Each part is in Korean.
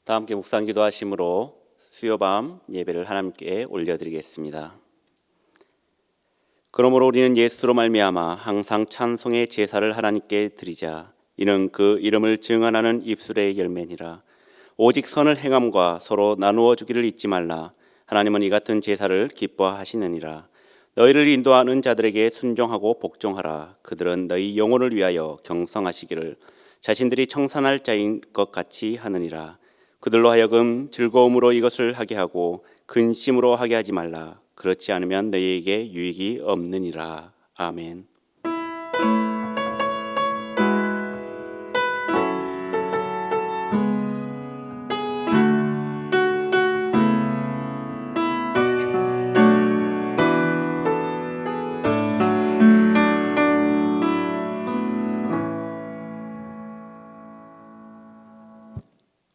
다 함께 묵상 기도하심으로 수요밤 예배를 하나님께 올려드리겠습니다. 그러므로 우리는 예수로 말미암아 항상 찬송의 제사를 하나님께 드리자. 이는 그 이름을 증언하는 입술의 열매니라. 오직 선을 행함과 서로 나누어 주기를 잊지 말라. 하나님은 이 같은 제사를 기뻐하시느니라. 너희를 인도하는 자들에게 순종하고 복종하라. 그들은 너희 영혼을 위하여 경성하시기를 자신들이 청산할 자인 것 같이 하느니라. 그들로 하여금 즐거움으로 이것을 하게 하고 근심으로 하게 하지 말라. 그렇지 않으면 너희에게 유익이 없느니라. 아멘.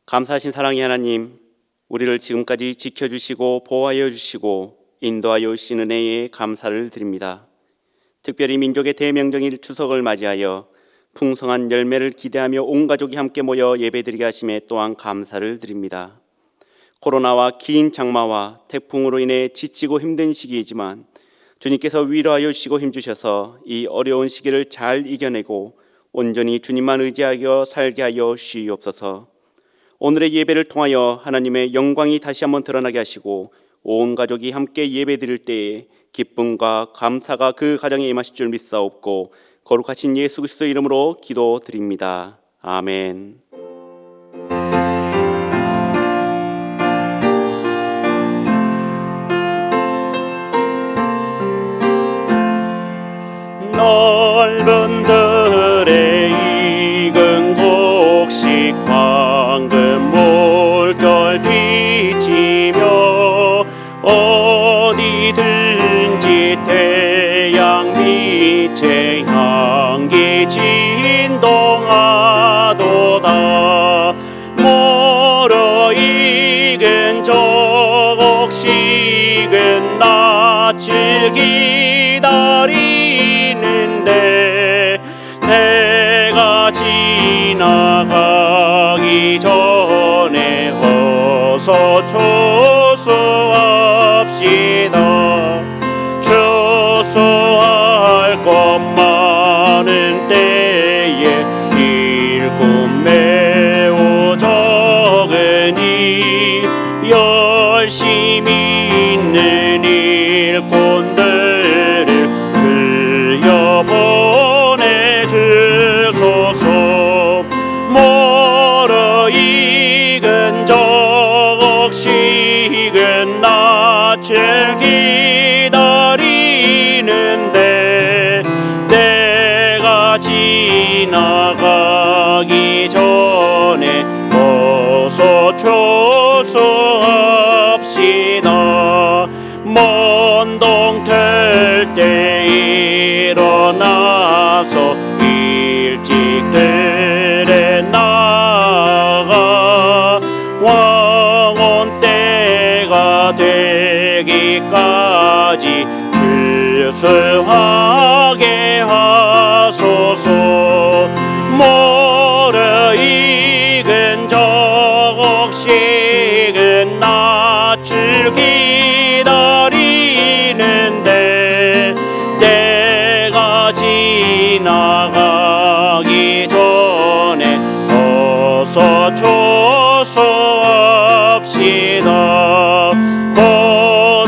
감사하신 사랑의 하나님, 우리를 지금까지 지켜주시고 보호하여 주시고 인도하여 주신 은혜에 감사를 드립니다. 특별히 민족의 대명절일 추석을 맞이하여 풍성한 열매를 기대하며 온 가족이 함께 모여 예배드리게 하심에 또한 감사를 드립니다. 코로나와 긴 장마와 태풍으로 인해 지치고 힘든 시기이지만 주님께서 위로하여 주시고 힘주셔서 이 어려운 시기를 잘 이겨내고 온전히 주님만 의지하여 살게 하여 주시옵소서. 오늘의 예배를 통하여 하나님의 영광이 다시 한번 드러나게 하시고 온 가족이 함께 예배 드릴 때에 기쁨과 감사가 그 가정에 임하실 줄 믿사옵고 거룩하신 예수 그리스도의 이름으로 기도드립니다. 아멘. 넓은 들에 익은 곡식 황금 물결 비치며 어디든지 태양 빛의 향기 진동하도다. 멀어 익은 적옥식은 낯을 기다리는데 때가 지나가기 전에 어서 추수합시다. 추수할 것 많은 때에 일꾼 매우 적으니 열심히 있는 일꾼들을 주여 보내주소서. 멀어 익은 적식은 낯을 기다리는데 때가 지나가기 전에 어서 추수합시다. 먼 동틀 때 일어나서 일찍 들에 나가 왕온 때가 되기까지 출수하게 하소서. 멀어 익은 적식은 낯을 기다리는데 때가 지나가기 전에 어서 추수합시다.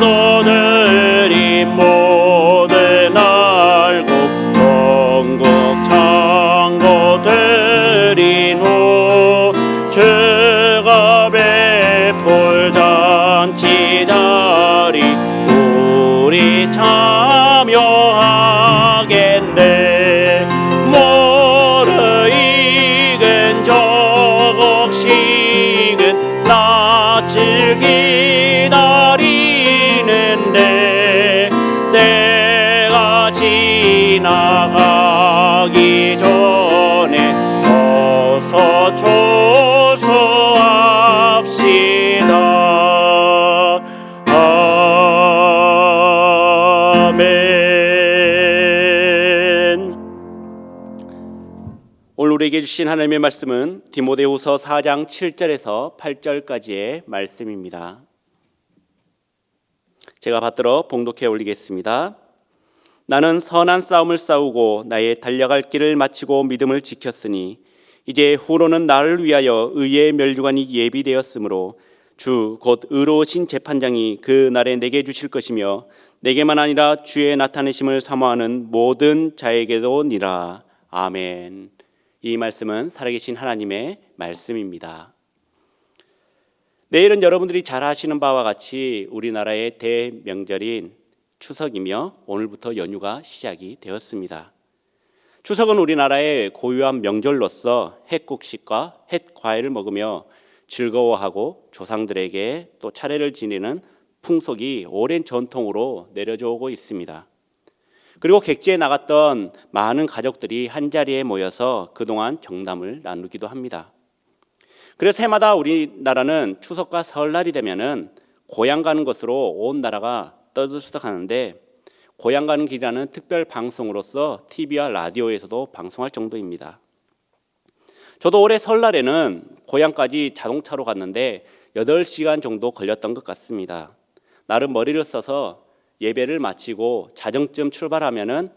포도들이 모든 알고 전국 창고 들인 후 주가 베풀 잔치 자리 우리 참여하겠네. 멀어 익은 적식은 낯을 기다리는데 때가 지나가기 전에 어서 추수합시다. 아멘. 오늘 우리에게 주신 하나님의 말씀은 디모데후서 4장 7절에서 8절까지의 말씀입니다. 제가 받들어 봉독해 올리겠습니다. 나는 선한 싸움을 싸우고 나의 달려갈 길을 마치고 믿음을 지켰으니 이제 후로는 나를 위하여 의의 면류관이 예비되었으므로 주 곧 의로우신 재판장이 그 날에 내게 주실 것이며 내게만 아니라 주의 나타내심을 사모하는 모든 자에게도 니라. 아멘. 이 말씀은 살아계신 하나님의 말씀입니다. 내일은 여러분들이 잘 아시는 바와 같이 우리나라의 대명절인 추석이며 오늘부터 연휴가 시작이 되었습니다. 추석은 우리나라의 고유한 명절로서 햇국식과 햇과일을 먹으며 즐거워하고 조상들에게 또 차례를 지내는 풍속이 오랜 전통으로 내려져 오고 있습니다. 그리고 객지에 나갔던 많은 가족들이 한자리에 모여서 그동안 정담을 나누기도 합니다. 그래서 해마다 우리나라는 추석과 설날이 되면은 고향 가는 것으로 온 나라가 떠들썩하는데 고향 가는 길이라는 특별 방송으로서 TV와 라디오에서도 방송할 정도입니다. 저도 올해 설날에는 고향까지 자동차로 갔는데 8시간 정도 걸렸던 것 같습니다. 나름 머리를 써서 예배를 마치고 자정쯤 출발하면은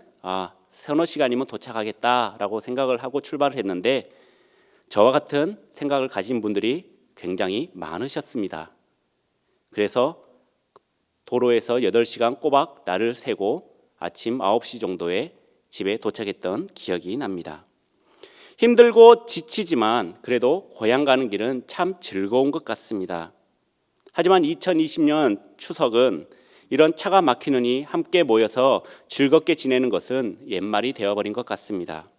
서너 시간이면 도착하겠다라고 생각을 하고 출발을 했는데 저와 같은 생각을 가진 분들이 굉장히 많으셨습니다. 그래서 도로에서 8시간 꼬박 날을 새고 아침 9시 정도에 집에 도착했던 기억이 납니다. 힘들고 지치지만 그래도 고향 가는 길은 참 즐거운 것 같습니다. 하지만 2020년 추석은 이런 차가 막히느니 함께 모여서 즐겁게 지내는 것은 옛말이 되어버린 것 같습니다.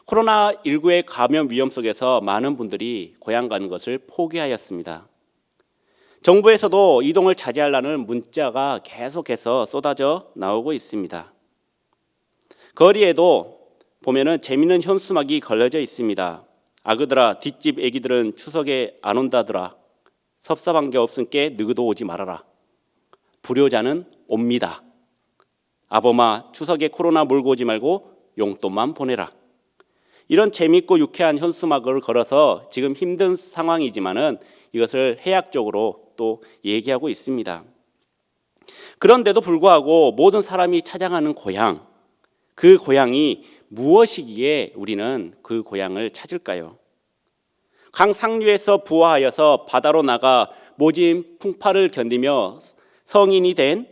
코로나19의 감염 위험 속에서 많은 분들이 고향 가는 것을 포기하였습니다. 정부에서도 이동을 자제하라는 문자가 계속해서 쏟아져 나오고 있습니다. 거리에도 보면은 재미있는 현수막이 걸려져 있습니다. 아그들아 뒷집 애기들은 추석에 안 온다더라. 섭섭한 게 없으니까 너희도 오지 말아라. 불효자는 옵니다. 아범아 추석에 코로나 몰고 오지 말고 용돈만 보내라. 이런 재미있고 유쾌한 현수막을 걸어서 지금 힘든 상황이지만은 이것을 해약적으로 또 얘기하고 있습니다. 그런데도 불구하고 모든 사람이 찾아가는 고향, 그 고향이 무엇이기에 우리는 그 고향을 찾을까요? 강 상류에서 부화하여서 바다로 나가 모진 풍파를 견디며 성인이 된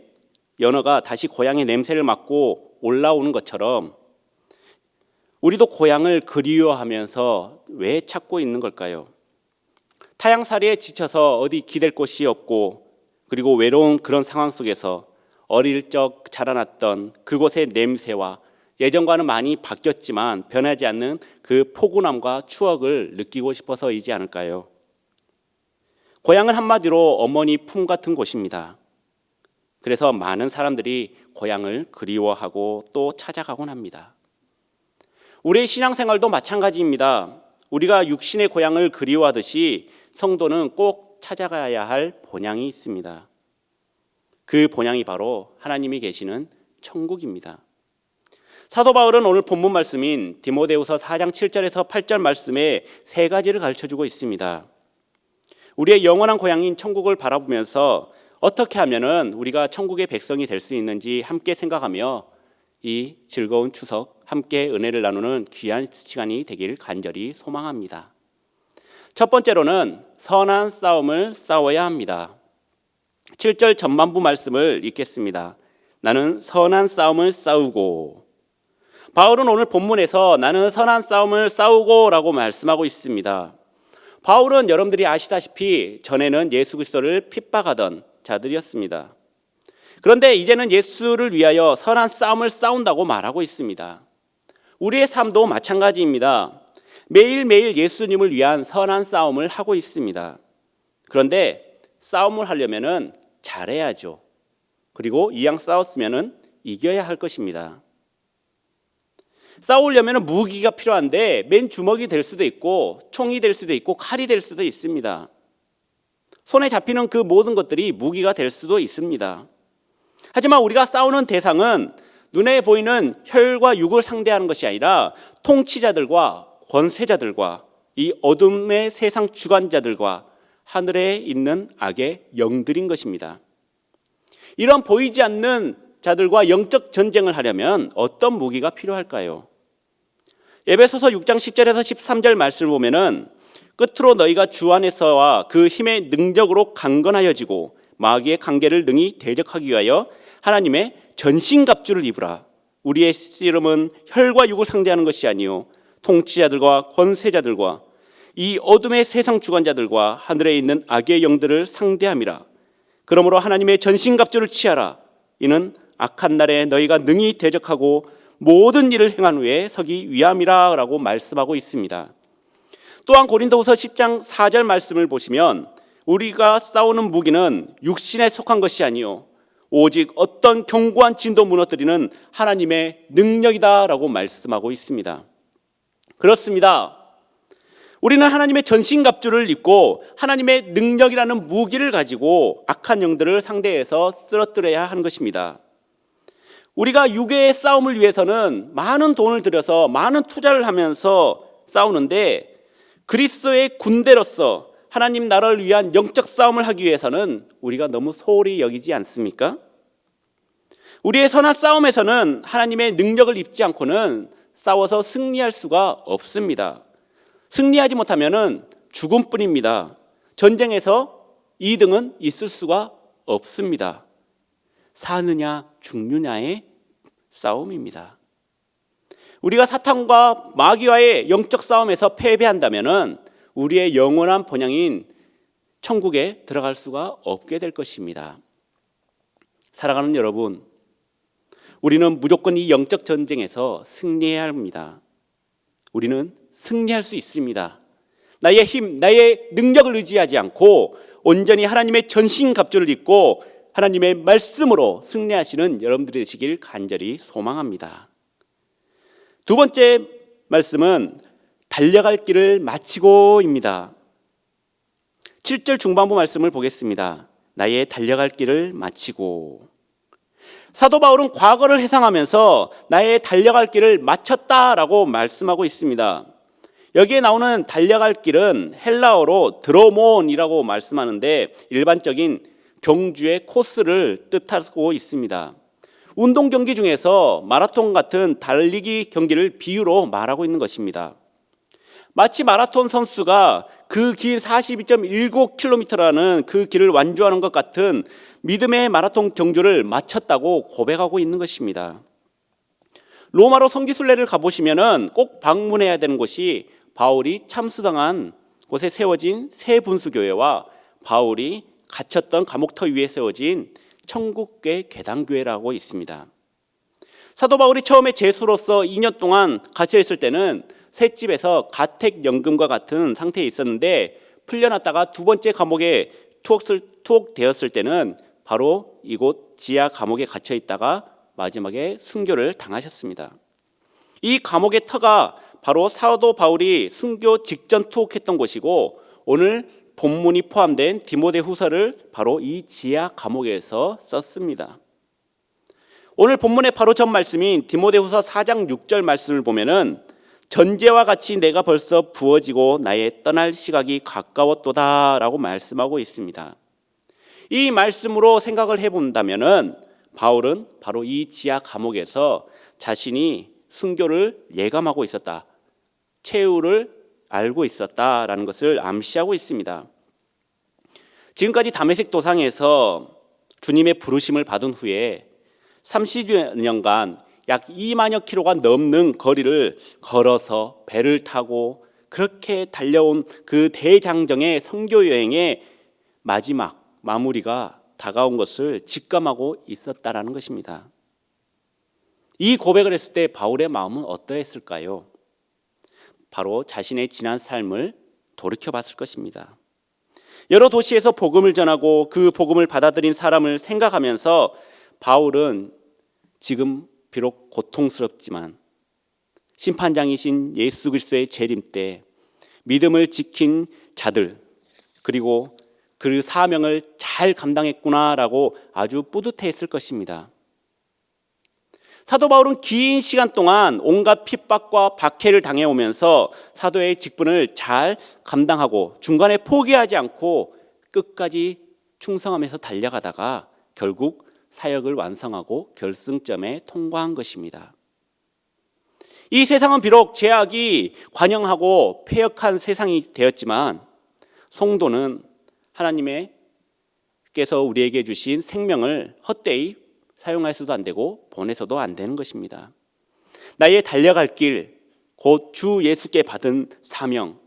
연어가 다시 고향의 냄새를 맡고 올라오는 것처럼 우리도 고향을 그리워하면서 왜 찾고 있는 걸까요? 타향살이에 지쳐서 어디 기댈 곳이 없고 그리고 외로운 그런 상황 속에서 어릴 적 자라났던 그곳의 냄새와 예전과는 많이 바뀌었지만 변하지 않는 그 포근함과 추억을 느끼고 싶어서이지 않을까요? 고향은 한마디로 어머니 품 같은 곳입니다. 그래서 많은 사람들이 고향을 그리워하고 또 찾아가곤 합니다. 우리의 신앙생활도 마찬가지입니다. 우리가 육신의 고향을 그리워하듯이 성도는 꼭 찾아가야 할 본향이 있습니다. 그 본향이 바로 하나님이 계시는 천국입니다. 사도 바울은 오늘 본문 말씀인 디모데후서 4장 7절에서 8절 말씀에 3가지를 가르쳐주고 있습니다. 우리의 영원한 고향인 천국을 바라보면서 어떻게 하면은 우리가 천국의 백성이 될 수 있는지 함께 생각하며 이 즐거운 추석 함께 은혜를 나누는 귀한 시간이 되길 간절히 소망합니다. 첫 번째로는 선한 싸움을 싸워야 합니다. 7절 전반부 말씀을 읽겠습니다. 나는 선한 싸움을 싸우고. 바울은 오늘 본문에서 나는 선한 싸움을 싸우고 라고 말씀하고 있습니다. 바울은 여러분들이 아시다시피 전에는 예수 그리스도를 핍박하던 자들이었습니다. 그런데 이제는 예수를 위하여 선한 싸움을 싸운다고 말하고 있습니다. 우리의 삶도 마찬가지입니다. 매일매일 예수님을 위한 선한 싸움을 하고 있습니다. 그런데 싸움을 하려면은 잘해야죠. 그리고 이왕 싸웠으면은 이겨야 할 것입니다. 싸우려면 무기가 필요한데 맨 주먹이 될 수도 있고 총이 될 수도 있고 칼이 될 수도 있습니다. 손에 잡히는 그 모든 것들이 무기가 될 수도 있습니다. 하지만 우리가 싸우는 대상은 눈에 보이는 혈과 육을 상대하는 것이 아니라 통치자들과 권세자들과 이 어둠의 세상 주관자들과 하늘에 있는 악의 영들인 것입니다. 이런 보이지 않는 자들과 영적 전쟁을 하려면 어떤 무기가 필요할까요? 에베소서 6장 10절에서 13절 말씀을 보면은 끝으로 너희가 주 안에서와 그 힘의 능력으로 강건하여지고 마귀의 관계를 능히 대적하기 위하여 하나님의 전신갑주를 입으라. 우리의 씨름은 혈과 육을 상대하는 것이 아니요 통치자들과 권세자들과 이 어둠의 세상 주관자들과 하늘에 있는 악의 영들을 상대함이라. 그러므로 하나님의 전신갑주를 취하라. 이는 악한 날에 너희가 능히 대적하고 모든 일을 행한 후에 서기 위함이라 라고 말씀하고 있습니다. 또한 고린도후서 10장 4절 말씀을 보시면 우리가 싸우는 무기는 육신에 속한 것이 아니요 오직 어떤 견고한 진도 무너뜨리는 하나님의 능력이다 라고 말씀하고 있습니다. 그렇습니다. 우리는 하나님의 전신갑주를 입고 하나님의 능력이라는 무기를 가지고 악한 영들을 상대해서 쓰러뜨려야 하는 것입니다. 우리가 육의 싸움을 위해서는 많은 돈을 들여서 많은 투자를 하면서 싸우는데 그리스도의 군대로서 하나님 나라를 위한 영적 싸움을 하기 위해서는 우리가 너무 소홀히 여기지 않습니까? 우리의 선한 싸움에서는 하나님의 능력을 입지 않고는 싸워서 승리할 수가 없습니다. 승리하지 못하면 죽음뿐입니다. 전쟁에서 2등은 있을 수가 없습니다. 사느냐 죽느냐의 싸움입니다. 우리가 사탄과 마귀와의 영적 싸움에서 패배한다면 우리의 영원한 본향인 천국에 들어갈 수가 없게 될 것입니다. 사랑하는 여러분, 우리는 무조건 이 영적 전쟁에서 승리해야 합니다. 우리는 승리할 수 있습니다. 나의 힘, 나의 능력을 의지하지 않고 온전히 하나님의 전신갑주를 입고 하나님의 말씀으로 승리하시는 여러분들이 되시길 간절히 소망합니다. 두 번째 말씀은 달려갈 길을 마치고입니다. 7절 중반부 말씀을 보겠습니다. 나의 달려갈 길을 마치고. 사도 바울은 과거를 회상하면서 나의 달려갈 길을 마쳤다라고 말씀하고 있습니다. 여기에 나오는 달려갈 길은 헬라어로 드로몬이라고 말씀하는데 일반적인 경주의 코스를 뜻하고 있습니다. 운동 경기 중에서 마라톤 같은 달리기 경기를 비유로 말하고 있는 것입니다. 마치 마라톤 선수가 그 길 42.19km라는 그 길을 완주하는 것 같은 믿음의 마라톤 경주를 마쳤다고 고백하고 있는 것입니다. 로마로 성지순례를 가보시면 꼭 방문해야 되는 곳이 바울이 참수당한 곳에 세워진 새 분수교회와 바울이 갇혔던 감옥터 위에 세워진 천국의 계단교회라고 있습니다. 사도 바울이 처음에 제수로서 2년 동안 갇혀 있을 때는 셋집에서 가택연금과 같은 상태에 있었는데 풀려났다가 두 번째 감옥에 투옥되었을 때는 바로 이곳 지하 감옥에 갇혀 있다가 마지막에 순교를 당하셨습니다. 이 감옥의 터가 바로 사도 바울이 순교 직전 투옥했던 곳이고 오늘 본문이 포함된 디모데후서를 바로 이 지하 감옥에서 썼습니다. 오늘 본문의 바로 전 말씀인 디모데후서 4장 6절 말씀을 보면은 전제와 같이 내가 벌써 부어지고 나의 떠날 시각이 가까웠도다라고 말씀하고 있습니다. 이 말씀으로 생각을 해본다면은 바울은 바로 이 지하 감옥에서 자신이 순교를 예감하고 있었다, 최후를 알고 있었다라는 것을 암시하고 있습니다. 지금까지 다메섹 도상에서 주님의 부르심을 받은 후에 30년간 약 2만여 킬로가 넘는 거리를 걸어서 배를 타고 그렇게 달려온 그 대장정의 선교 여행의 마지막 마무리가 다가온 것을 직감하고 있었다라는 것입니다. 이 고백을 했을 때 바울의 마음은 어떠했을까요? 바로 자신의 지난 삶을 돌이켜봤을 것입니다. 여러 도시에서 복음을 전하고 그 복음을 받아들인 사람을 생각하면서 바울은 지금 비록 고통스럽지만 심판장이신 예수 그리스도의 재림 때 믿음을 지킨 자들 그리고 그 사명을 잘 감당했구나라고 아주 뿌듯해했을 것입니다. 사도 바울은 긴 시간 동안 온갖 핍박과 박해를 당해오면서 사도의 직분을 잘 감당하고 중간에 포기하지 않고 끝까지 충성하면서 달려가다가 결국 사역을 완성하고 결승점에 통과한 것입니다. 이 세상은 비록 죄악이 관영하고 패역한 세상이 되었지만 성도는 하나님께서 우리에게 주신 생명을 헛되이 사용해서도 안 되고 보내서도 안 되는 것입니다. 나의 달려갈 길, 곧 주 예수께 받은 사명,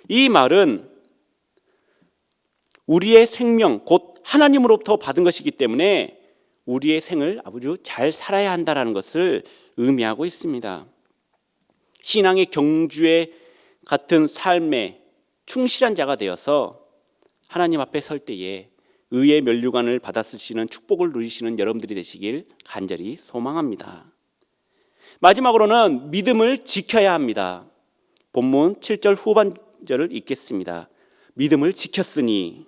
이 말은 우리의 생명, 곧 하나님으로부터 받은 것이기 때문에 우리의 생을 아주 잘 살아야 한다는 것을 의미하고 있습니다. 신앙의 경주에 같은 삶에 충실한 자가 되어서 하나님 앞에 설 때에 의의 면류관을 받아 쓰시는 축복을 누리시는 여러분들이 되시길 간절히 소망합니다. 마지막으로는 믿음을 지켜야 합니다. 본문 7절 후반절을 읽겠습니다. 믿음을 지켰으니.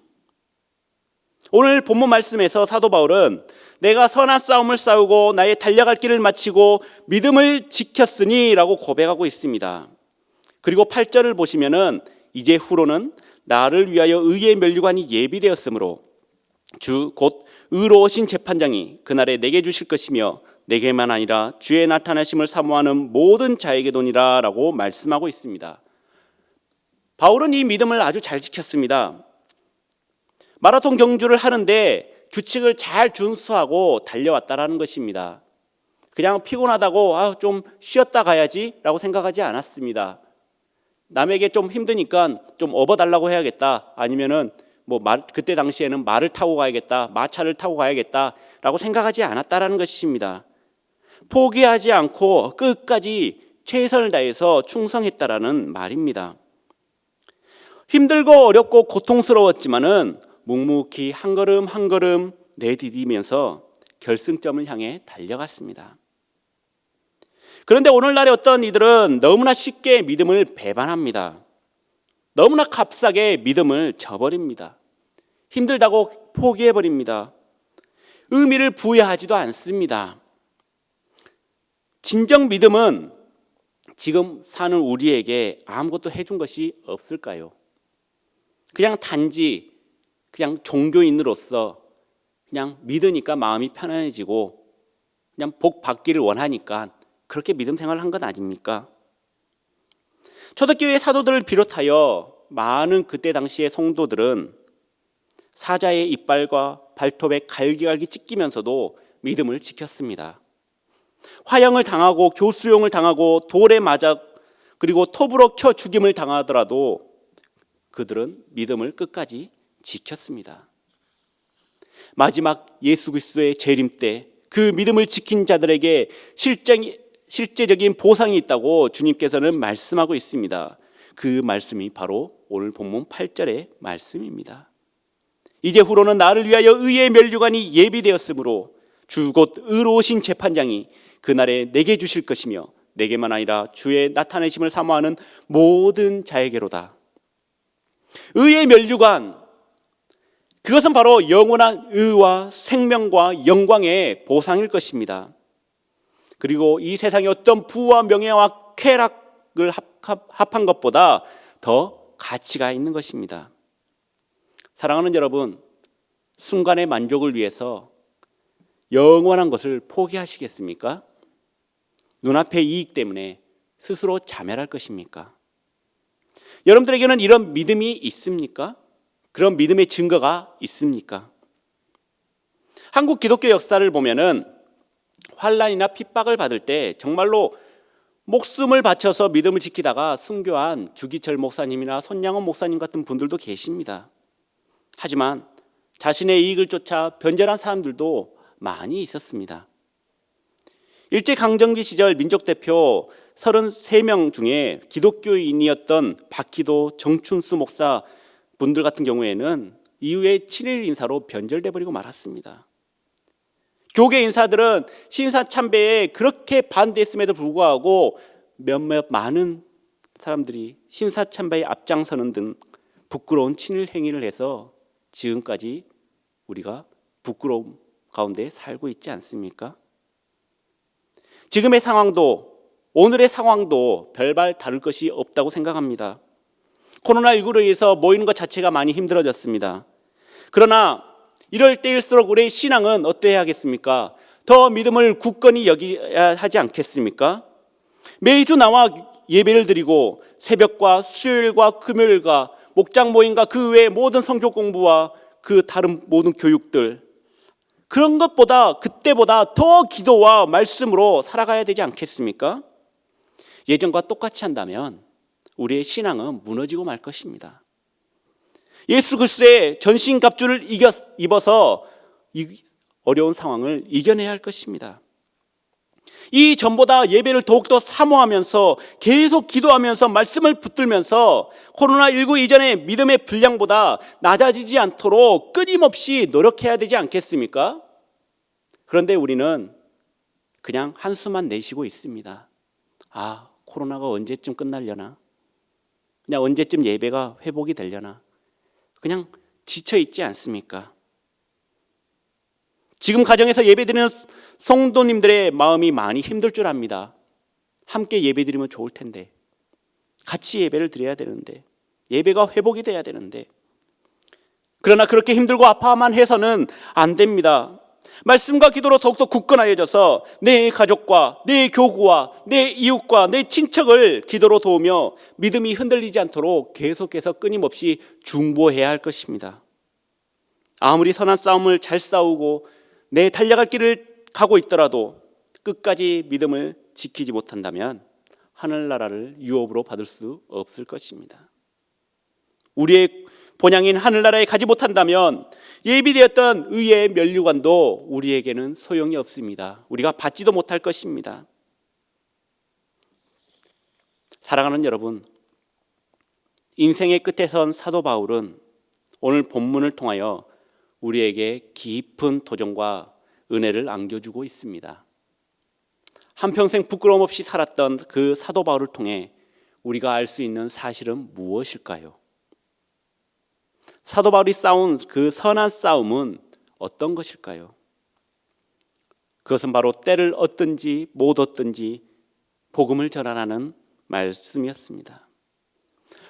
오늘 본문 말씀에서 사도 바울은 내가 선한 싸움을 싸우고 나의 달려갈 길을 마치고 믿음을 지켰으니 라고 고백하고 있습니다. 그리고 8절을 보시면은 이제 후로는 나를 위하여 의의 면류관이 예비되었으므로 주 곧 의로우신 재판장이 그날에 내게 주실 것이며 내게만 아니라 주의 나타나심을 사모하는 모든 자에게도니라 라고 말씀하고 있습니다. 바울은 이 믿음을 아주 잘 지켰습니다. 마라톤 경주를 하는데 규칙을 잘 준수하고 달려왔다라는 것입니다. 그냥 피곤하다고 좀 쉬었다 가야지 라고 생각하지 않았습니다. 남에게 좀 힘드니까 좀 업어달라고 해야겠다, 아니면은 그때 당시에는 말을 타고 가야겠다, 마차를 타고 가야겠다 라고 생각하지 않았다라는 것입니다. 포기하지 않고 끝까지 최선을 다해서 충성했다라는 말입니다. 힘들고 어렵고 고통스러웠지만은 묵묵히 한 걸음 한 걸음 내디디면서 결승점을 향해 달려갔습니다. 그런데 오늘날의 어떤 이들은 너무나 쉽게 믿음을 배반합니다. 너무나 값싸게 믿음을 저버립니다. 힘들다고 포기해버립니다. 의미를 부여하지도 않습니다. 진정 믿음은 지금 사는 우리에게 아무것도 해준 것이 없을까요? 그냥 단지 그냥 종교인으로서 그냥 믿으니까 마음이 편안해지고 그냥 복 받기를 원하니까 그렇게 믿음 생활을 한 건 아닙니까? 초대교회 사도들을 비롯하여 많은 그때 당시의 성도들은 사자의 이빨과 발톱에 갈기갈기 찢기면서도 믿음을 지켰습니다. 화형을 당하고 교수형을 당하고 돌에 맞아 그리고 톱으로 켜 죽임을 당하더라도 그들은 믿음을 끝까지 지켰습니다. 마지막 예수 그리스도의 재림 때 그 믿음을 지킨 자들에게 실제적인 보상이 있다고 주님께서는 말씀하고 있습니다. 그 말씀이 바로 오늘 본문 8절의 말씀입니다. 이제 후로는 나를 위하여 의의 면류관이 예비되었으므로 주 곧 의로우신 재판장이 그날에 내게 주실 것이며 내게만 아니라 주의 나타내심을 사모하는 모든 자에게로다. 의의 면류관, 그것은 바로 영원한 의와 생명과 영광의 보상일 것입니다. 그리고 이 세상의 어떤 부와 명예와 쾌락을 합한 것보다 더 가치가 있는 것입니다. 사랑하는 여러분, 순간의 만족을 위해서 영원한 것을 포기하시겠습니까? 눈앞의 이익 때문에 스스로 자멸할 것입니까? 여러분들에게는 이런 믿음이 있습니까? 그런 믿음의 증거가 있습니까? 한국 기독교 역사를 보면은 환난이나 핍박을 받을 때 정말로 목숨을 바쳐서 믿음을 지키다가 순교한 주기철 목사님이나 손양원 목사님 같은 분들도 계십니다. 하지만 자신의 이익을 쫓아 변절한 사람들도 많이 있었습니다. 일제강점기 시절 민족대표 33명 중에 기독교인이었던 박기도, 정춘수 목사 분들 같은 경우에는 이후에 친일 인사로 변절돼 버리고 말았습니다. 교계 인사들은 신사참배에 그렇게 반대했음에도 불구하고 몇몇 많은 사람들이 신사참배에 앞장서는 등 부끄러운 친일 행위를 해서 지금까지 우리가 부끄러움 가운데 살고 있지 않습니까? 지금의 상황도 오늘의 상황도 별반 다를 것이 없다고 생각합니다. 코로나19로 인해서 모이는 것 자체가 많이 힘들어졌습니다. 그러나 이럴 때일수록 우리의 신앙은 어떠해야 하겠습니까? 더 믿음을 굳건히 여겨야 하지 않겠습니까? 매주 나와 예배를 드리고 새벽과 수요일과 금요일과 목장 모임과 그 외의 모든 성경 공부와 그 다른 모든 교육들, 그런 것보다 그때보다 더 기도와 말씀으로 살아가야 되지 않겠습니까? 예전과 똑같이 한다면 우리의 신앙은 무너지고 말 것입니다. 예수 그리스도의 전신갑주를 입어서 이 어려운 상황을 이겨내야 할 것입니다. 이 전보다 예배를 더욱더 사모하면서 계속 기도하면서 말씀을 붙들면서 코로나19 이전의 믿음의 분량보다 낮아지지 않도록 끊임없이 노력해야 되지 않겠습니까? 그런데 우리는 그냥 한숨만 내쉬고 있습니다. 아, 코로나가 언제쯤 끝나려나? 그냥 언제쯤 예배가 회복이 되려나? 그냥 지쳐 있지 않습니까? 지금 가정에서 예배드리는 성도님들의 마음이 많이 힘들 줄 압니다. 함께 예배드리면 좋을 텐데, 같이 예배를 드려야 되는데, 예배가 회복이 돼야 되는데, 그러나 그렇게 힘들고 아파만 해서는 안 됩니다. 말씀과 기도로 더욱더 굳건하여져서 내 가족과 내 교구와 내 이웃과 내 친척을 기도로 도우며 믿음이 흔들리지 않도록 계속해서 끊임없이 중보해야 할 것입니다. 아무리 선한 싸움을 잘 싸우고 내 달려갈 길을 가고 있더라도 끝까지 믿음을 지키지 못한다면 하늘나라를 유업으로 받을 수 없을 것입니다. 우리의 본향인 하늘나라에 가지 못한다면 예비되었던 의의 면류관도 우리에게는 소용이 없습니다. 우리가 받지도 못할 것입니다. 사랑하는 여러분, 인생의 끝에 선 사도 바울은 오늘 본문을 통하여 우리에게 깊은 도전과 은혜를 안겨주고 있습니다. 한평생 부끄러움 없이 살았던 그 사도 바울을 통해 우리가 알 수 있는 사실은 무엇일까요? 사도 바울이 싸운 그 선한 싸움은 어떤 것일까요? 그것은 바로 때를 얻든지 못 얻든지 복음을 전하라는 말씀이었습니다.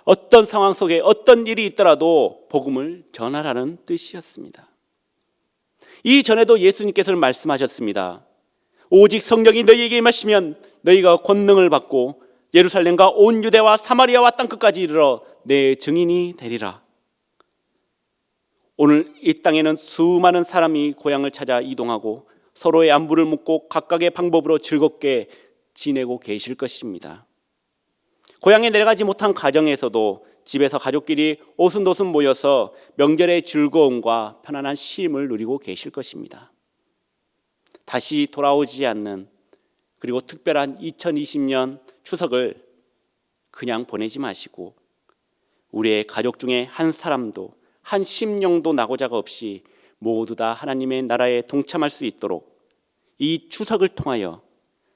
어떤 상황 속에 어떤 일이 있더라도 복음을 전하라는 뜻이었습니다. 이전에도 예수님께서는 말씀하셨습니다. 오직 성령이 너희에게 임하시면 너희가 권능을 받고 예루살렘과 온 유대와 사마리아와 땅끝까지 이르러 내 증인이 되리라. 오늘 이 땅에는 수많은 사람이 고향을 찾아 이동하고 서로의 안부를 묻고 각각의 방법으로 즐겁게 지내고 계실 것입니다. 고향에 내려가지 못한 가정에서도 집에서 가족끼리 오순도순 모여서 명절의 즐거움과 편안한 쉼을 누리고 계실 것입니다. 다시 돌아오지 않는, 그리고 특별한 2020년 추석을 그냥 보내지 마시고 우리의 가족 중에 한 사람도, 한 심령도 나고자가 없이 모두 다 하나님의 나라에 동참할 수 있도록 이 추석을 통하여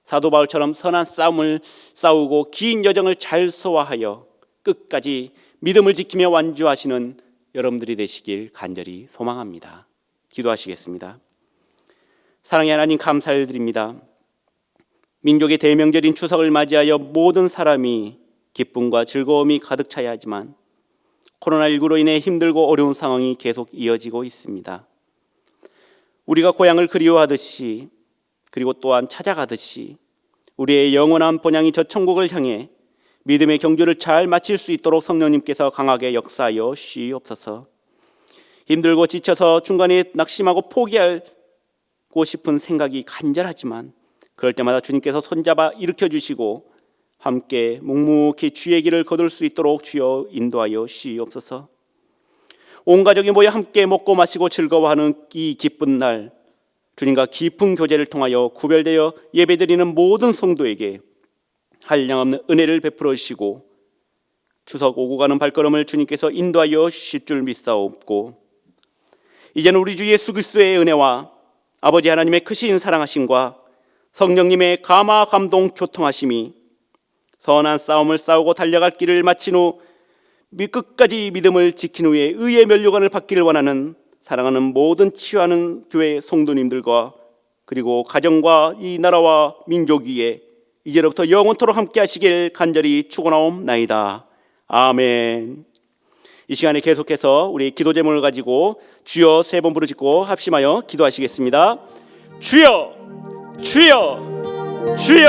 사도 바울처럼 선한 싸움을 싸우고 긴 여정을 잘 소화하여 끝까지 믿음을 지키며 완주하시는 여러분들이 되시길 간절히 소망합니다. 기도하시겠습니다. 사랑의 하나님, 감사를 드립니다. 민족의 대명절인 추석을 맞이하여 모든 사람이 기쁨과 즐거움이 가득 차야 하지만 코로나19로 인해 힘들고 어려운 상황이 계속 이어지고 있습니다. 우리가 고향을 그리워하듯이, 그리고 또한 찾아가듯이 우리의 영원한 본향이 저 천국을 향해 믿음의 경주를 잘 마칠 수 있도록 성령님께서 강하게 역사하여 주시옵소서. 힘들고 지쳐서 중간에 낙심하고 포기하고 싶은 생각이 간절하지만 그럴 때마다 주님께서 손잡아 일으켜 주시고 함께 묵묵히 주의 길을 거둘 수 있도록 주여 인도하여 주시옵소서. 온 가족이 모여 함께 먹고 마시고 즐거워하는 이 기쁜 날, 주님과 깊은 교제를 통하여 구별되어 예배드리는 모든 성도에게 한량없는 은혜를 베풀어 주시고 추석 오고 가는 발걸음을 주님께서 인도하여 주실 줄 믿사옵고, 이제는 우리 주 예수 그리스도의 은혜와 아버지 하나님의 크신 사랑하심과 성령님의 감화 감동 교통하심이 선한 싸움을 싸우고 달려갈 길을 마친 후 끝까지 믿음을 지킨 후에 의의 면류관을 받기를 원하는 사랑하는 모든 치유하는 교회 성도님들과 그리고 가정과 이 나라와 민족 위에 이제로부터 영원토록 함께 하시길 간절히 축원하옵나이다. 아멘. 이 시간에 계속해서 우리 기도 제목을 가지고 주여 세 번 부르짖고 합심하여 기도하시겠습니다. 주여, 주여, 주여.